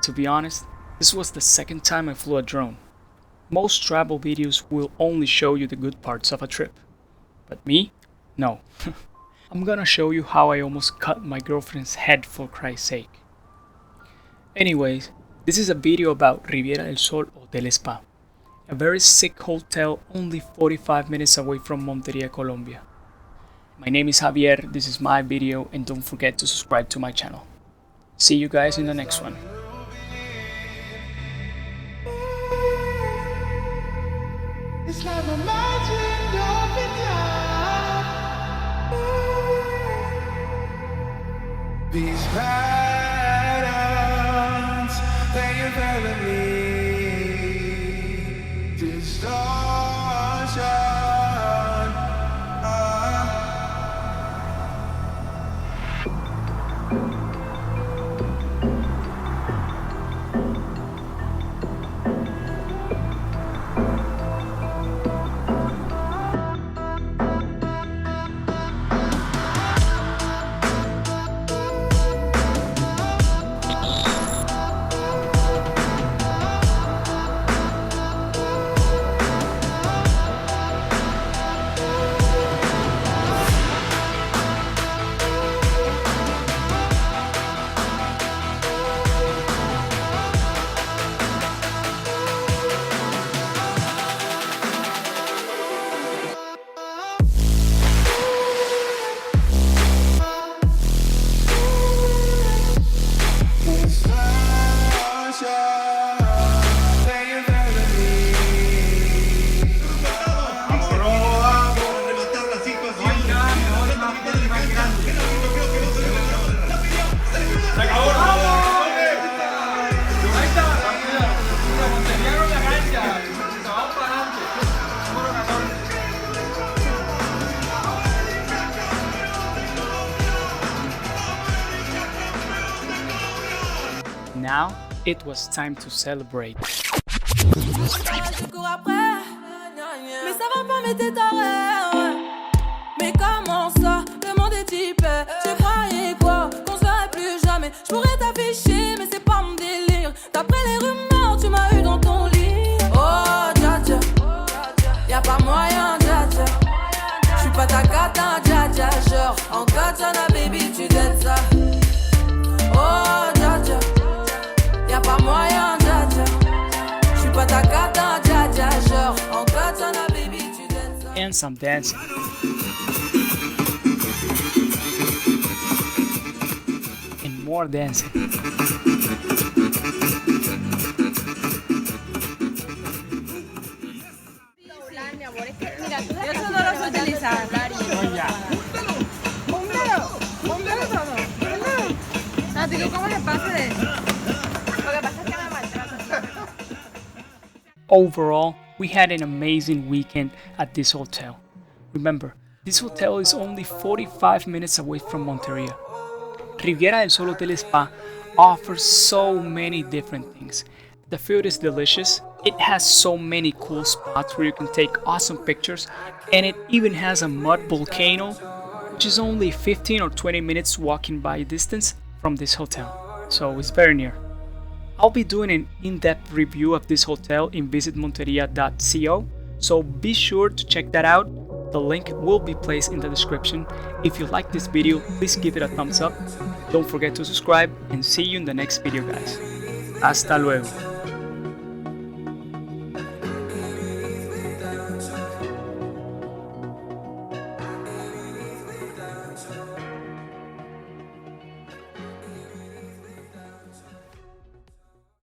To be honest, this was the second time I flew a drone. Most travel videos will only show you the good parts of a trip. But me? No. I'm gonna show you how I almost cut my girlfriend's head for Christ's sake. Anyways, this is a video about Riviera del Sol Hotel Spa, a very sick hotel only 45 minutes away from Monteria, Colombia. My name is Javier, this is my video, and don't forget to subscribe to my channel. See you guys in the next one. It's like my magic opened up. These patterns, they envelop me. Distortion. Now, it was time to celebrate. Mais ça va pas, mais t'es taré, ouais. Mais comment ça, le monde est type. Tu croyais quoi, qu'on se verrait plus jamais. J'pourrais t'afficher, mais c'est pas mon délire. D'après les rumeurs, tu m'as eu dans ton lit. Oh, dja dja, y'a pas moyen, dja dja. J'suis pas ta cata, dja dja. Genre, en katana, baby, tu dettes ça. Oh, dja dja, y'a pas moyen, dja dja. J'suis pas ta cata, dja dja. Genre, en katana, baby, tu dettes ça. And some dancing. And more dancing. Eso no lo sé utilizar. Póngalo todo. No, digo, ¿cómo se pasa de eso? Lo que pasa es que me maltrata. Overall, we had an amazing weekend at this hotel. Remember, this hotel is only 45 minutes away from Monteria. Riviera del Sol Hotel Spa offers so many different things. The food is delicious, it has so many cool spots where you can take awesome pictures, and it even has a mud volcano, which is only 15 or 20 minutes walking by distance from this hotel, so it's very near. I'll be doing an in-depth review of this hotel in visitmonteria.co, so be sure to check that out. The link will be placed in the description. If you like this video, please give it a thumbs up. Don't forget to subscribe and see you in the next video, guys. Hasta luego.